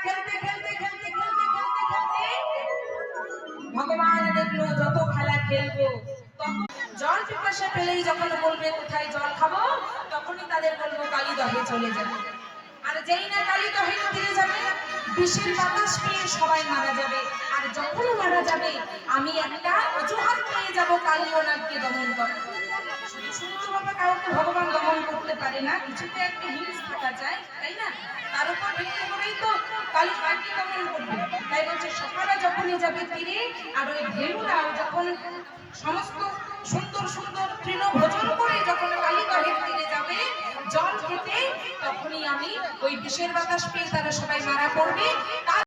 খেলতে খেলতে খেলতে খেলতে খেলতে খেলতে ভগবান দেখলো যত খেলা খেলবো তখন জল পিপাসা পেলেই যখন বলবে কোথায় জল খাবো, তখনই তাদের বলবো কালীদহে চলে যাবে। আর যেই না কালীদহে ফিরে যাবে, বিষের বাতাস পেয়ে সবাই মারা যাবে। আর যখন মারা যাবে, আমি একটা অজুহাত পেয়ে যাব কালী ওনাকে দমন করো। সুন্দরভাবে কাউকে ভগবান দমন করতে পারে না, কিছুতে একটা হিংস থাকা যায়, তাই না? তার উপর ভিত্তি করেই তো কালী কাকে দমন করবে। তাই বলছে সকালে যখনই যাবে তীরে, আর ওই ভেলুরাও যখন সমস্ত সুন্দর সুন্দর তৃণ ভোজন করে যখন কালীদহের তীরে যাবে জল খেতে, তখনই আমি ওই বিষের বাতাস পেয়ে তারা সবাই মারা পড়বে।